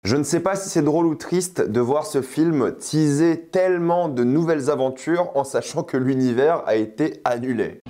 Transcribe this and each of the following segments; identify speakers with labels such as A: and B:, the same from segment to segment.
A: Je ne sais pas si c'est drôle ou triste de voir ce film teaser tellement de nouvelles aventures en sachant que l'univers a été annulé.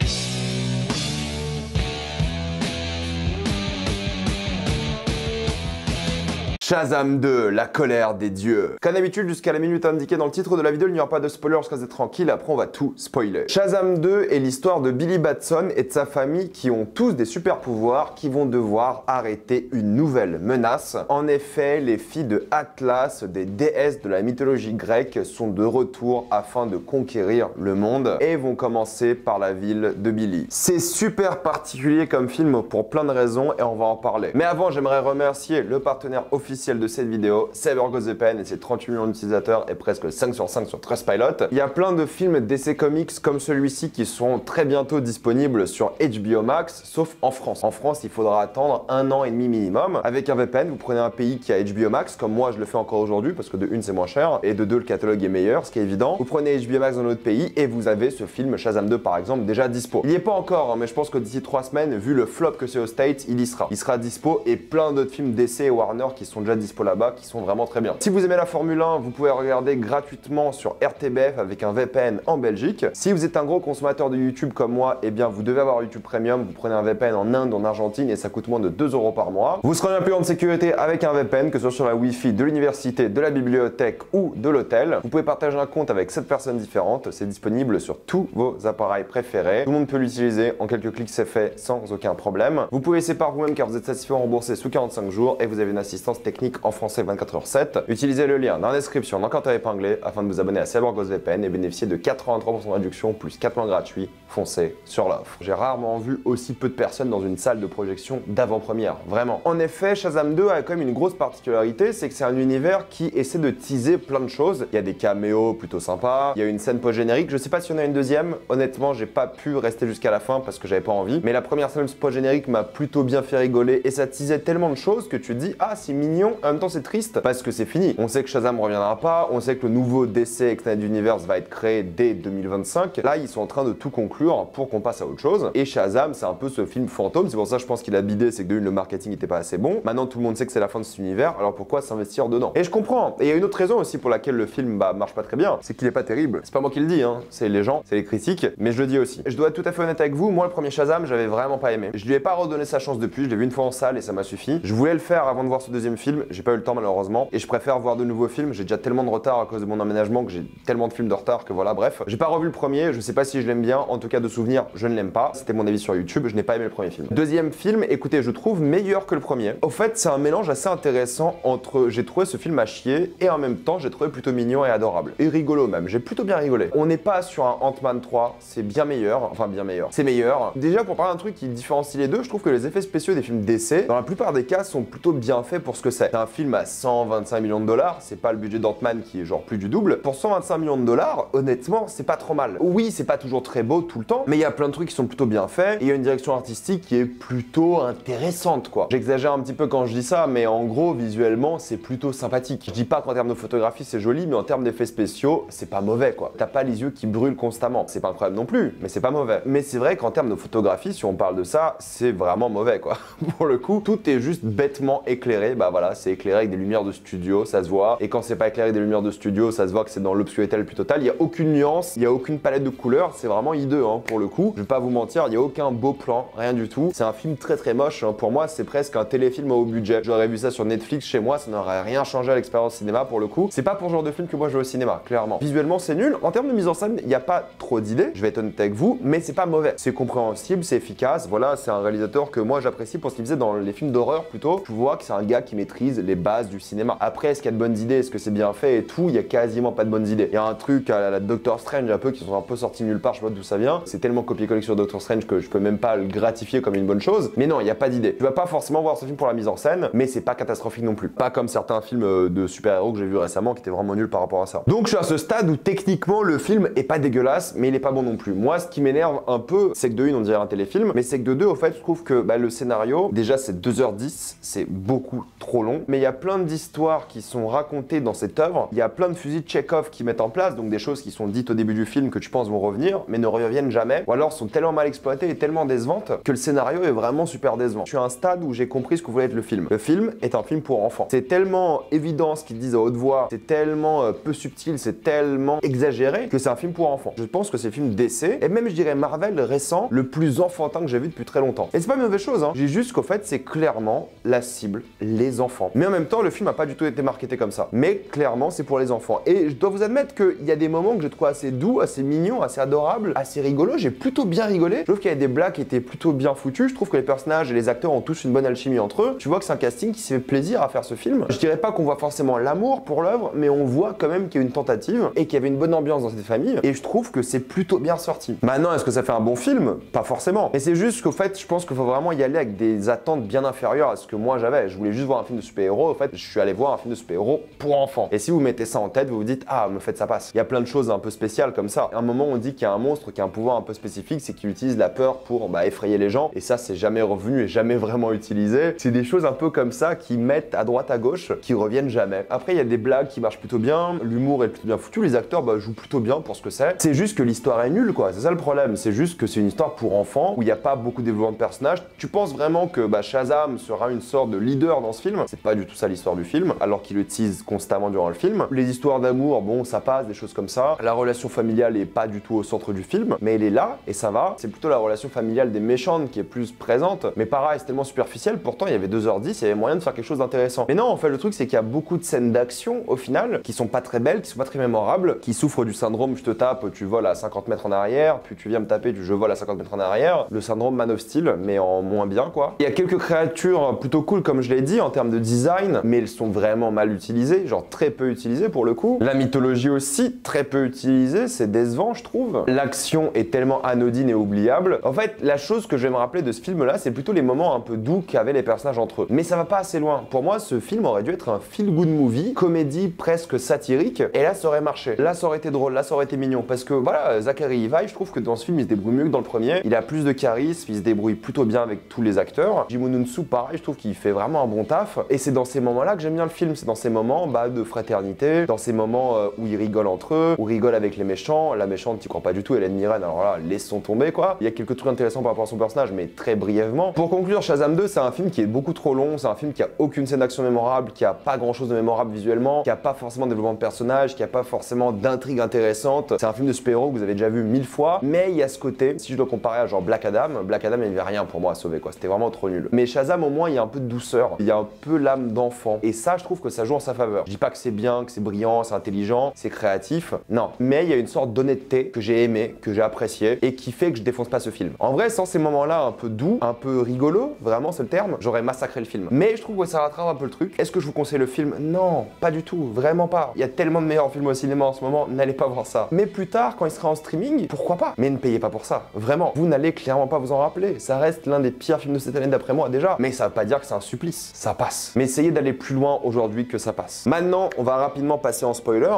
A: Shazam 2, la colère des dieux. Comme d'habitude, jusqu'à la minute indiquée dans le titre de la vidéo, il n'y aura pas de spoiler, je reste tranquille, après on va tout spoiler. Shazam 2 est l'histoire de Billy Batson et de sa famille qui ont tous des super pouvoirs qui vont devoir arrêter une nouvelle menace. En effet, les filles de Atlas, des déesses de la mythologie grecque, sont de retour afin de conquérir le monde et vont commencer par la ville de Billy. C'est super particulier comme film pour plein de raisons et on va en parler. Mais avant, j'aimerais remercier le partenaire officiel de cette vidéo, CyberGhostVPN et ses 38 millions d'utilisateurs et presque 5 sur 5 sur Trustpilot. Il y a plein de films DC Comics comme celui-ci qui seront très bientôt disponibles sur HBO Max, sauf en France. En France, il faudra attendre 1 an et demi minimum. Avec un VPN, vous prenez un pays qui a HBO Max, comme moi je le fais encore aujourd'hui, parce que de une c'est moins cher, et de deux le catalogue est meilleur, ce qui est évident. Vous prenez HBO Max dans notre pays et vous avez ce film Shazam 2 par exemple déjà dispo. Il n'y est pas encore, hein, mais je pense que d'ici 3 semaines, vu le flop que c'est aux States, il y sera. Il sera dispo et plein d'autres films DC et Warner qui sont déjà dispo là-bas, qui sont vraiment très bien. Si vous aimez la Formule 1, vous pouvez regarder gratuitement sur RTBF avec un VPN en Belgique. Si vous êtes un gros consommateur de YouTube comme moi, eh bien vous devez avoir YouTube Premium, vous prenez un VPN en Inde, en Argentine et ça coûte moins de 2 € par mois. Vous serez un peu en sécurité avec un VPN, que ce soit sur la Wi-Fi de l'université, de la bibliothèque ou de l'hôtel. Vous pouvez partager un compte avec 7 personnes différentes, c'est disponible sur tous vos appareils préférés. Tout le monde peut l'utiliser, en quelques clics c'est fait sans aucun problème. Vous pouvez essayer par vous-même car vous êtes satisfait remboursé sous 45 jours et vous avez une assistance technique en français 24h7. Utilisez le lien dans la description, dans le commentaire épinglé, afin de vous abonner à CyberGhostVPN et bénéficier de 83% de réduction plus 4 mois gratuits. Foncez sur l'offre. J'ai rarement vu aussi peu de personnes dans une salle de projection d'avant-première, vraiment. En effet, Shazam 2 a quand même une grosse particularité, c'est que c'est un univers qui essaie de teaser plein de choses. Il y a des caméos plutôt sympas, il y a une scène post-générique, je sais pas s'il y en a une deuxième, honnêtement j'ai pas pu rester jusqu'à la fin parce que j'avais pas envie, mais la première scène post-générique m'a plutôt bien fait rigoler et ça teasait tellement de choses que tu te dis ah c'est mignon, en même temps c'est triste parce que c'est fini. On sait que Shazam reviendra pas, on sait que le nouveau DC Extended Universe va être créé dès 2025. Là, ils sont en train de tout conclure pour qu'on passe à autre chose. Et Shazam, c'est un peu ce film fantôme. C'est pour ça, je pense qu'il a bidé, c'est que de une, le marketing n'était pas assez bon. Maintenant, tout le monde sait que c'est la fin de cet univers. Alors pourquoi s'investir dedans? Et je comprends. Et il y a une autre raison aussi pour laquelle le film marche pas très bien, c'est qu'il est pas terrible. C'est pas moi qui le dis, hein. C'est les gens, c'est les critiques, mais je le dis aussi. Je dois être tout à fait honnête avec vous. Moi, le premier Shazam, j'avais vraiment pas aimé. Je lui ai pas redonné sa chance depuis. Je l'ai vu une fois en salle et ça m'a suffi. Je voulais le faire avant de voir ce deuxième film. J'ai pas eu le temps malheureusement. Et je préfère voir de nouveaux films. J'ai déjà tellement de retard à cause de mon aménagement que j'ai tellement de films de retard que voilà, bref. J'ai pas revu le premier, je sais pas si je l'aime bien. En tout cas, de souvenir, je ne l'aime pas. C'était mon avis sur YouTube, je n'ai pas aimé le premier film. Deuxième film, écoutez, je trouve meilleur que le premier. Au fait, c'est un mélange assez intéressant entre j'ai trouvé ce film à chier et en même temps, j'ai trouvé plutôt mignon et adorable. Et rigolo même, j'ai plutôt bien rigolé. On n'est pas sur un Ant-Man 3, c'est bien meilleur. Enfin, bien meilleur. C'est meilleur. Déjà, pour parler d'un truc qui différencie les deux, je trouve que les effets spéciaux des films DC, dans la plupart des cas, sont plutôt bien faits pour ce que c'est. C'est un film à 125 millions de dollars, c'est pas le budget d'Ant-Man qui est genre plus du double. Pour 125 millions de dollars, honnêtement, c'est pas trop mal. Oui, c'est pas toujours très beau tout le temps, mais il y a plein de trucs qui sont plutôt bien faits et il y a une direction artistique qui est plutôt intéressante, quoi. J'exagère un petit peu quand je dis ça, mais en gros, visuellement, c'est plutôt sympathique. Je dis pas qu'en termes de photographie, c'est joli, mais en termes d'effets spéciaux, c'est pas mauvais, quoi. T'as pas les yeux qui brûlent constamment. C'est pas incroyable non plus, mais c'est pas mauvais. Mais c'est vrai qu'en termes de photographie, si on parle de ça, c'est vraiment mauvais, quoi. Pour le coup, tout est juste bêtement éclairé. Bah voilà, c'est éclairé avec des lumières de studio, ça se voit. Et quand c'est pas éclairé avec des lumières de studio, ça se voit que c'est dans l'obscurité la plus totale. Il y a aucune nuance, il y a aucune palette de couleurs, c'est vraiment hideux, hein, pour le coup. Je vais pas vous mentir, il y a aucun beau plan, rien du tout. C'est un film très très moche, hein. Pour moi, c'est presque un téléfilm à haut budget. J'aurais vu ça sur Netflix chez moi, ça n'aurait rien changé à l'expérience cinéma pour le coup. C'est pas pour ce genre de film que moi je vais au cinéma, clairement. Visuellement, c'est nul. En termes de mise en scène, il n'y a pas trop d'idées, je vais être honnête avec vous, mais c'est pas mauvais. C'est compréhensible, c'est efficace. Voilà, c'est un réalisateur que moi j'apprécie pour ce qu'il faisait dans les films d'horreur plutôt. Tu vois que c'est un gars qui maîtrise les bases du cinéma. Après, est-ce qu'il y a de bonnes idées, est-ce que c'est bien fait et tout, il y a quasiment pas de bonnes idées. Il y a un truc à la Doctor Strange un peu qui sont un peu sortis nulle part, je sais pas d'où ça vient. C'est tellement copié-collé sur Doctor Strange que je peux même pas le gratifier comme une bonne chose. Mais non, il y a pas d'idée. Tu vas pas forcément voir ce film pour la mise en scène, mais c'est pas catastrophique non plus. Pas comme certains films de super-héros que j'ai vu récemment qui étaient vraiment nuls par rapport à ça. Donc je suis à ce stade où techniquement le film est pas dégueulasse, mais il est pas bon non plus. Moi, ce qui m'énerve un peu, c'est que de une, on dirait un téléfilm, mais c'est que de deux, au fait, je trouve que le scénario, déjà c'est 2h10, c'est beaucoup trop long, mais il y a plein d'histoires qui sont racontées dans cette œuvre. Il y a plein de fusils de Chekhov qui mettent en place, donc des choses qui sont dites au début du film que tu penses vont revenir, mais ne reviennent jamais, ou alors sont tellement mal exploitées et tellement décevantes que le scénario est vraiment super décevant. Je suis à un stade où j'ai compris ce que voulait être le film. Le film est un film pour enfants. C'est tellement évident ce qu'ils disent à haute voix, c'est tellement peu subtil, c'est tellement exagéré que c'est un film pour enfants. Je pense que c'est le film d'essai, et même je dirais Marvel récent, le plus enfantin que j'ai vu depuis très longtemps. Et c'est pas une mauvaise chose, hein. J'ai juste qu'au fait, c'est clairement la cible, les enfants. Mais en même temps, le film a pas du tout été marketé comme ça. Mais clairement, c'est pour les enfants. Et je dois vous admettre qu'il y a des moments que j'ai trouvé assez doux, assez mignons, assez adorables, assez rigolos. J'ai plutôt bien rigolé. Je trouve qu'il y a des blagues qui étaient plutôt bien foutues. Je trouve que les personnages et les acteurs ont tous une bonne alchimie entre eux. Tu vois que c'est un casting qui s'est fait plaisir à faire ce film. Je dirais pas qu'on voit forcément l'amour pour l'œuvre, mais on voit quand même qu'il y a une tentative et qu'il y avait une bonne ambiance dans cette famille. Et je trouve que c'est plutôt bien sorti. Maintenant, est-ce que ça fait un bon film? Pas forcément. Mais c'est juste qu'au fait, je pense qu'il faut vraiment y aller avec des attentes bien inférieures à ce que moi j'avais. Je voulais juste voir un film de super-héros. Au fait, je suis allé voir un film de super-héros pour enfants. Et si vous mettez ça en tête, vous vous dites, ah, me faites ça passe. Il y a plein de choses un peu spéciales comme ça. À un moment, on dit qu'il y a un monstre qui a un pouvoir un peu spécifique, c'est qu'il utilise la peur pour effrayer les gens. Et ça, c'est jamais revenu et jamais vraiment utilisé. C'est des choses un peu comme ça qui mettent à droite à gauche, qui reviennent jamais. Après, il y a des blagues qui marchent plutôt bien. L'humour est plutôt bien foutu. Les acteurs jouent plutôt bien pour ce que c'est. C'est juste que l'histoire est nulle, quoi. C'est ça le problème. C'est juste que c'est une histoire pour enfants où il n'y a pas beaucoup de développement de personnages. Tu penses vraiment que Shazam sera une sorte de leader dans ce film? C'est pas du tout ça l'histoire du film, alors qu'il le tease constamment durant le film. Les histoires d'amour, bon, ça passe, des choses comme ça. La relation familiale est pas du tout au centre du film, mais elle est là et ça va. C'est plutôt la relation familiale des méchantes qui est plus présente. Mais pareil, c'est tellement superficiel. Pourtant, il y avait 2h10, il y avait moyen de faire quelque chose d'intéressant. Mais non, en fait, le truc, c'est qu'il y a beaucoup de scènes d'action au final qui sont pas très belles, qui sont pas très mémorables, qui souffrent du syndrome je te tape, tu voles à 50 mètres en arrière, puis tu viens me taper, je vole à 50 mètres en arrière. Le syndrome Man of Steel, mais en moins bien, quoi. Il y a quelques créatures plutôt cool, comme je l'ai dit, en termes de design, mais elles sont vraiment mal utilisées, genre très peu utilisées pour le coup. La mythologie aussi, très peu utilisée, c'est décevant, je trouve. L'action est tellement anodine et oubliable. En fait, la chose que je vais me rappeler de ce film-là, c'est plutôt les moments un peu doux qu'avaient les personnages entre eux. Mais ça va pas assez loin. Pour moi, ce film aurait dû être un feel-good movie, comédie presque satirique, et là, ça aurait marché. Là, ça aurait été drôle, là, ça aurait été mignon. Parce que voilà, Zachary Levi, je trouve que dans ce film, il se débrouille mieux que dans le premier. Il a plus de charisme, il se débrouille plutôt bien avec tous les acteurs. Jimon Hounsou, pareil, je trouve qu'il fait vraiment un bon taf. Et c'est dans ces moments-là que j'aime bien le film. C'est dans ces moments de fraternité, dans ces moments où ils rigolent entre eux, où ils rigolent avec les méchants. La méchante, tu crois pas du tout, Hélène Mirren, alors là, laissons tomber, quoi. Il y a quelques trucs intéressants par rapport à son personnage, mais très brièvement. Pour conclure, Shazam 2, c'est un film qui est beaucoup trop long. C'est un film qui a aucune scène d'action mémorable, qui a pas grand-chose de mémorable visuellement, qui a pas forcément de développement de personnage, qui a pas forcément d'intrigue intéressante. C'est un film de super-héros que vous avez déjà vu 1000 fois, mais il y a ce côté, si je dois comparer à genre Black Adam, il n'y avait rien pour moi à sauver, quoi. C'était vraiment trop nul. Mais Shazam, au moins, il y a un peu de douceur, il y a un peu l'âme d'enfant. Et ça, je trouve que ça joue en sa faveur. Je dis pas que c'est bien, que c'est brillant, c'est intelligent, c'est créatif. Non. Mais il y a une sorte d'honnêteté que j'ai aimé, que j'ai apprécié et qui fait que je défonce pas ce film. En vrai, sans ces moments-là un peu doux, un peu rigolo, vraiment, c'est le terme, j'aurais massacré le film. Mais je trouve que ça rattrape un peu le truc. Est-ce que je vous conseille le film? Non, pas du tout, vraiment pas. Il y a tellement de meilleurs films au cinéma en ce moment, n'allez pas voir ça. Mais plus tard, quand il sera en streaming, pourquoi pas? Mais ne payez pas pour ça. Vraiment, vous n'allez clairement pas vous en rappeler. Ça reste l'un des pires films de cette année d'après moi déjà. Mais ça veut pas dire que c'est un supplice. Ça passe. Mais essayez d'aller plus loin aujourd'hui que ça passe. Maintenant, on va rapidement passer en spoiler.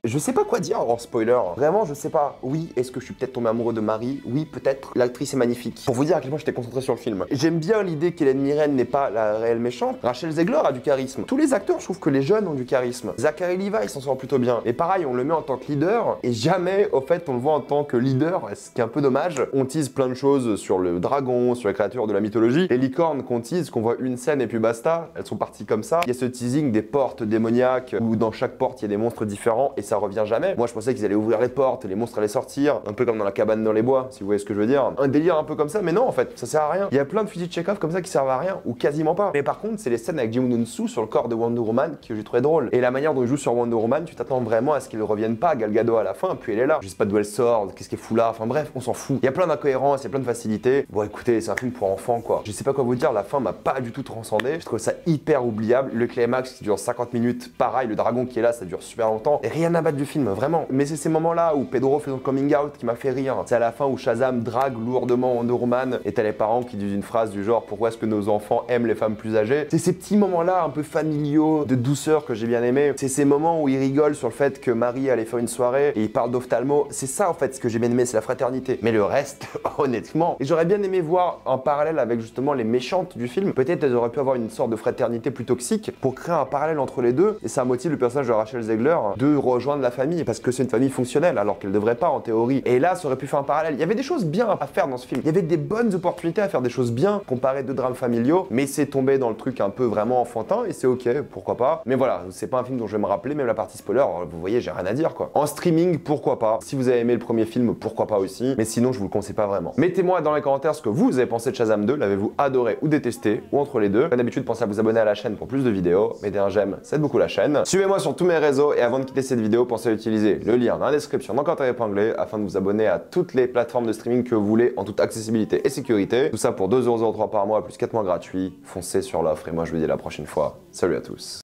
A: Je sais pas quoi dire en spoiler. Vraiment, je sais pas. Oui, est-ce que je suis peut-être tombé amoureux de Marie? Oui, peut-être. L'actrice est magnifique. Pour vous dire à quel point j'étais concentré sur le film. J'aime bien l'idée qu'Hélène Mirren n'est pas la réelle méchante. Rachel Zegler a du charisme. Tous les acteurs, je trouve que les jeunes ont du charisme. Zachary Levi s'en sort plutôt bien. Et pareil, on le met en tant que leader. Et jamais, au fait, on le voit en tant que leader. Ce qui est un peu dommage. On tease plein de choses sur le dragon, sur les créatures de la mythologie. Les licornes qu'on tease, qu'on voit une scène et puis basta. Elles sont parties comme ça. Il y a ce teasing des portes démoniaques où dans chaque porte, il y a des monstres différents et ça revient jamais. Moi, je pensais qu'ils allaient ouvrir les portes, les monstres allaient sortir, un peu comme dans la cabane dans les bois, si vous voyez ce que je veux dire. Un délire un peu comme ça, mais non, en fait, ça sert à rien. Il y a plein de fusils de Chekhov comme ça qui servent à rien, ou quasiment pas. Mais par contre, c'est les scènes avec Jimon Hounsou sur le corps de Wonder Woman que j'ai trouvé drôle. Et la manière dont il joue sur Wonder Woman, tu t'attends vraiment à ce qu'il ne revienne pas, Gal Gadot à la fin, puis elle est là. Je sais pas d'où elle sort, qu'est-ce qu'elle fout là, enfin bref, on s'en fout. Il y a plein d'incohérences, il y a plein de facilités. Bon, écoutez, c'est un film pour enfants, quoi. Je sais pas quoi vous dire, la fin m'a pas du tout transcendé. Je trouve ça hyper oubliable. Le climax qui dure 50 minutes, pareil, le dragon qui est là, ça dure super longtemps. Et rien à à battre du film, vraiment. Mais c'est ces moments-là où Pedro fait son coming out qui m'a fait rire. C'est à la fin où Shazam drague lourdement Wonder Woman et t'as les parents qui disent une phrase du genre pourquoi est-ce que nos enfants aiment les femmes plus âgées. C'est ces petits moments-là un peu familiaux, de douceur que j'ai bien aimé. C'est ces moments où ils rigolent sur le fait que Marie allait faire une soirée et ils parlent d'ophtalmo. C'est ça en fait ce que j'ai bien aimé, c'est la fraternité. Mais le reste, honnêtement, et j'aurais bien aimé voir un parallèle avec justement les méchantes du film. Peut-être elles auraient pu avoir une sorte de fraternité plus toxique pour créer un parallèle entre les deux. Et ça motive le personnage de Rachel Zegler de rejoindre la famille parce que c'est une famille fonctionnelle alors qu'elle devrait pas en théorie. Et là, ça aurait pu faire un parallèle. Il y avait des choses bien à faire dans ce film. Il y avait des bonnes opportunités à faire des choses bien comparé de drames familiaux, mais c'est tombé dans le truc un peu vraiment enfantin et c'est ok, pourquoi pas. Mais voilà, c'est pas un film dont je vais me rappeler, même la partie spoiler, vous voyez, j'ai rien à dire quoi. En streaming, pourquoi pas. Si vous avez aimé le premier film, pourquoi pas aussi. Mais sinon, je vous le conseille pas vraiment. Mettez-moi dans les commentaires ce que vous avez pensé de Shazam 2. L'avez-vous adoré ou détesté ou entre les deux. Comme d'habitude, pensez à vous abonner à la chaîne pour plus de vidéos. Mettez un j'aime, ça aide beaucoup la chaîne. Suivez-moi sur tous mes réseaux et avant de quitter cette vidéo, pensez à utiliser le lien dans la description dans commentaire épinglé afin de vous abonner à toutes les plateformes de streaming que vous voulez en toute accessibilité et sécurité. Tout ça pour 2,03€ par mois plus 4 mois gratuits. Foncez sur l'offre et moi je vous dis à la prochaine fois. Salut à tous.